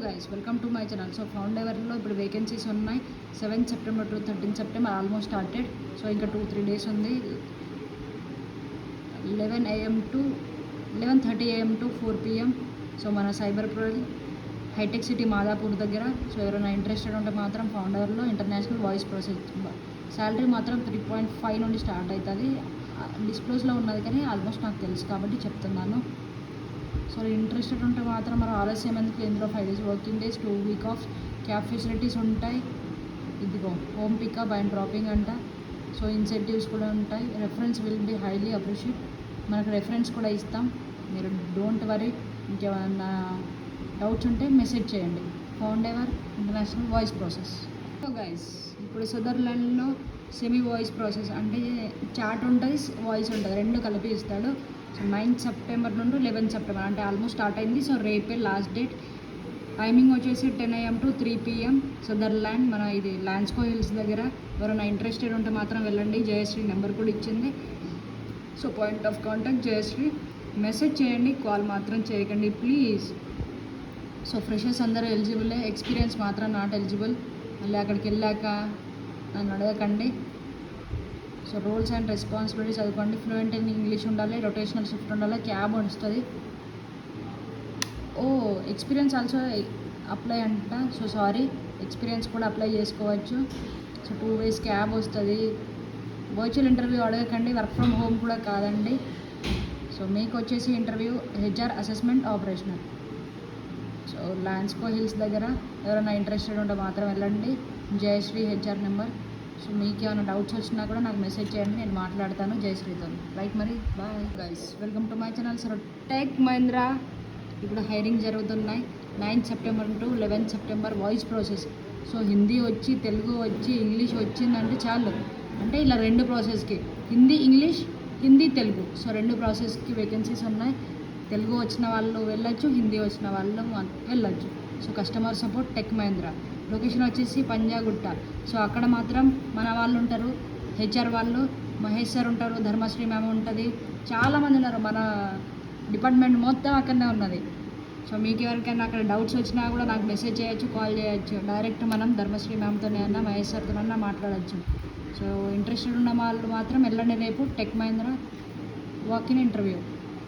Guys welcome to my channel. So ఫౌండెవర్లో ఇప్పుడు vacancies ఉన్నాయి. 7th September to 13th September almost started. So ఇంకా 2-3 days ఉంది. 11 AM to 11:30 AM to 4 PM. So మన cyber pro హైటెక్ City Madhapur దగ్గర. So ఎవరైనా ఇంట్రెస్టెడ్ ఉంటే మాత్రం ఫౌండర్లో ఇంటర్నేషనల్ వాయిస్ ప్రాసెస్ శాలరీ మాత్రం 3.5 నుండి స్టార్ట్ అవుతుంది. డిస్క్లోజ్లో ఉన్నది కానీ ఆల్మోస్ట్ నాకు తెలుసు కాబట్టి చెప్తున్నాను. సో ఇంట్రెస్టెడ్ ఉంటే మాత్రం మరి ఆలస్యం ఎందుకు, ఇందులో 5 days working days, 2 week off cab facilities ఉంటాయి. ఇదిగో హోమ్ పికప్ అండ్ డ్రాపింగ్ అంట. సో ఇన్సెంటివ్స్ కూడా ఉంటాయి. Reference will be highly appreciate. మనకు రెఫరెన్స్ కూడా ఇస్తాం. మీరు డోంట్ వరీ. ఇంకేమైనా డౌట్స్ ఉంటే మెసేజ్ చేయండి. Foundever international voice process. So guys ఇప్పుడు స్విట్జర్లాండ్లో సెమీ వాయిస్ ప్రాసెస్ అంటే చాట్ ఉంటుంది, వాయిస్ ఉంటుంది, రెండు కలిపి ఇస్తాడు. సో 9th September నుండి 11th September అంటే ఆల్మోస్ట్ స్టార్ట్ అయింది. సో రేపే లాస్ట్ డేట్. టైమింగ్ వచ్చేసి 10 AM టు 3 PM. స్విట్జర్లాండ్ మన ఇది లాన్స్కో హిల్స్ దగ్గర. ఎవరైనా ఇంట్రెస్టెడ్ ఉంటే మాత్రం వెళ్ళండి. జయశ్రీ నెంబర్ కూడా ఇచ్చింది. So point of contact Jayashree. Message చేయండి, కాల్ మాత్రం చేయకండి ప్లీజ్. సో ఫ్రెషర్స్ అందరూ ఎలిజిబులే, ఎక్స్పీరియన్స్ మాత్రం నాట్ ఎలిజిబుల్. మళ్ళీ అక్కడికి వెళ్ళాక నన్ను అడగకండి. సో రోల్స్ అండ్ రెస్పాన్సిబిలిటీస్ చదువుకోండి. ఫ్లూయెంట్ ఇన్ ఇంగ్లీష్ ఉండాలి, రొటేషనల్ షిఫ్ట్ ఉండాలి, క్యాబ్ వస్తుంది. ఎక్స్పీరియన్స్ ఆల్సో అప్లై అంట. సో సారీ, ఎక్స్పీరియన్స్ కూడా అప్లై చేసుకోవచ్చు. సో 2 ways క్యాబ్ వస్తుంది. వర్చువల్ ఇంటర్వ్యూ అడగకండి, వర్క్ ఫ్రమ్ హోమ్ కూడా కాదండి. సో మీకు వచ్చేసి interview HR assessment operational. So లాన్స్కో hills దగ్గర. ఎవరైనా ఇంట్రెస్టెడ్ ఉంటే మాత్రం వెళ్ళండి. Jayashree HR number. సో మీకు ఏమైనా డౌట్స్ వచ్చినా కూడా నాకు మెసేజ్ చేయండి, నేను మాట్లాడతాను జయశ్రీతో. రైట్ మరి, bye guys, welcome to my channel. So Tech Mahindra ఇప్పుడు హైరింగ్ జరుగుతున్నాయి. 9th September to 11th September voice process. So Hindi వచ్చి, తెలుగు వచ్చి, ఇంగ్లీష్ వచ్చిందంటే చాలు. అంటే ఇలా 2 ప్రాసెస్కి, హిందీ ఇంగ్లీష్, హిందీ తెలుగు. సో 2 ప్రాసెస్కి వేకెన్సీస్ ఉన్నాయి. తెలుగు వచ్చిన వాళ్ళు వెళ్ళొచ్చు, హిందీ వచ్చిన వాళ్ళు వెళ్ళొచ్చు. So customer support Tech Mahindra. Location వచ్చేసి పంజాగుట్ట. సో అక్కడ మాత్రం మన వాళ్ళు ఉంటారు, HR వాళ్ళు, మహేష్ సార్ ఉంటారు, ధర్మశ్రీ మ్యామ్ ఉంటుంది, చాలామంది ఉన్నారు. మన డిపార్ట్మెంట్ మొత్తం అక్కడనే ఉన్నది. సో మీకు ఎవరికైనా అక్కడ డౌట్స్ వచ్చినా కూడా నాకు మెసేజ్ చేయొచ్చు, కాల్ చేయొచ్చు. డైరెక్ట్ మనం ధర్మశ్రీ మ్యామ్తోనే అన్నా, మహేష్ సార్తోనన్నా మాట్లాడచ్చు. సో ఇంట్రెస్టెడ్ ఉన్న వాళ్ళు మాత్రం వెళ్ళండి రేపు tech Mahindra walk in interview.